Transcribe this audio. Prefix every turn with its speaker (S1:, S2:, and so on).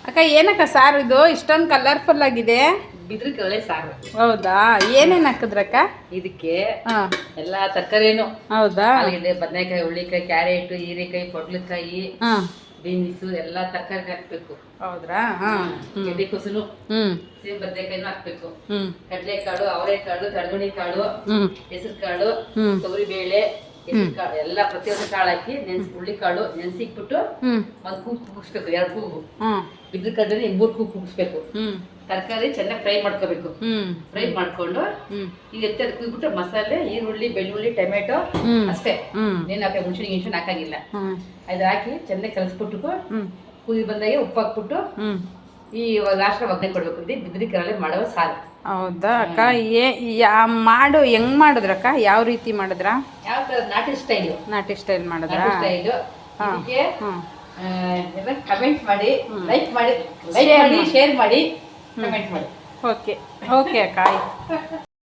S1: ಅಕ್ಕ ಏನಕ್ಕ ಸಾರು ಇದು ಇಷ್ಟೊಂದು ಕಲರ್ಫುಲ್ ಆಗಿದೆ?
S2: ಬಿದ್ರ ಕಡಲೆ ಸಾರು.
S1: ಹೌದಾ? ಏನೇನು ಹಾಕಿದ್ರಕ್ಕ
S2: ಇದಕ್ಕೆ? ಎಲ್ಲ ತರಕಾರಿನು.
S1: ಹೌದಾ?
S2: ಆಲೂಗಡ್ಡೆ, ಬದನೆಕಾಯಿ, ಹುಳ್ಳಿಕಾಯಿ, ಕ್ಯಾರೆಟ್, ಹೀರೆಕಾಯಿ, ಪೊಡ್ಲಕಾಯಿ, ಬೀನ್ಸು ಎಲ್ಲ ತರಕಾರಿ ಹಾಕ್ಬೇಕು.
S1: ಹೌದ್ರಾ?
S2: ಗೆಡ್ಡೆ ಕೊಸುನು, ಸೇಮ್ ಬದನೆಕಾಯಿನೂ ಹಾಕ್ಬೇಕು. ಕಡಲೆಕಾಳು, ಅವರೆಕಾಳು, ತಡಗುಣಿ ಕಾಳು, ಹೆಸರು ಕಾಳು, ತೊಗರಿ ಬೇಳೆ, ಹೆಸರು ಕಾಳು ಎಲ್ಲ ಪ್ರತಿಯೊಂದು ಕಾಳು ಹಾಕಿ ಹುಳ್ಳಿ ಕಾಳು ನೆನ್ಸಿಕ್ಬಿಟ್ಟು ಒಂದು ಕೂಗು ಕೂಗಿಸ್ಬೇಕು. 2 ಕೂಗು. ಬಿದ್ರ ಕಡಲೆ 3 ಕೂಗು ಕೂಗಿಸ್ಬೇಕು. ತರಕಾರಿ ಚೆನ್ನಾಗಿ ಫ್ರೈ ಮಾಡ್ಕೋಬೇಕು. ಫ್ರೈ ಮಾಡ್ಕೊಂಡು ಈಗ ಎತ್ತಿ ಅದು ಕುಯ್ಬಿಟ್ಟು ಮಸಾಲೆ, ಈರುಳ್ಳಿ, ಬೆಳ್ಳುಳ್ಳಿ, ಟೊಮೆಟೊ ಅಷ್ಟೇ. ನೀನು ಹಾಕಿ ಹುಣಸೆ ಗಿಣಸೆ ಹಾಕಾಗಿಲ್ಲ. ಅದು ಹಾಕಿ ಚೆನ್ನಾಗಿ ಕಲಸ್ಬಿಟ್ಟು ಕುದಿ ಬಂದಾಗೆ ಉಪ್ಪು ಹಾಕ್ಬಿಟ್ಟು ಈ ಲಾಸ್ಟ್ ಒಗ್ಗರಣೆ ಕೊಡ್ಬೇಕು. ಇದು ಬಿದ್ರಿ ಕಡಲೆ ಮಾಡೋ ಸಾರು.
S1: ಹೌದಾ ಅಕ್ಕ? ಮಾಡು ಹೆಂಗ್ ಮಾಡಿದ್ರಕ್ಕ? ಯಾವ ರೀತಿ ಮಾಡಿದ್ರ?
S2: ಯಾವ ತರ? ನಾಟಿ ಸ್ಟೈಲು.
S1: ನಾಟಿ ಸ್ಟೈಲ್ ಮಾಡಿದ್ರ?
S2: ಸ್ಟೈಲು. ಕಮೆಂಟ್ ಮಾಡಿ, ಲೈಕ್ ಮಾಡಿ, ಶೇರ್ ಮಾಡಿ, ಕಮೆಂಟ್ ಮಾಡಿ.
S1: ಓಕೆ ಓಕೆ ಅಕ್ಕ, ಆಯ್ತು.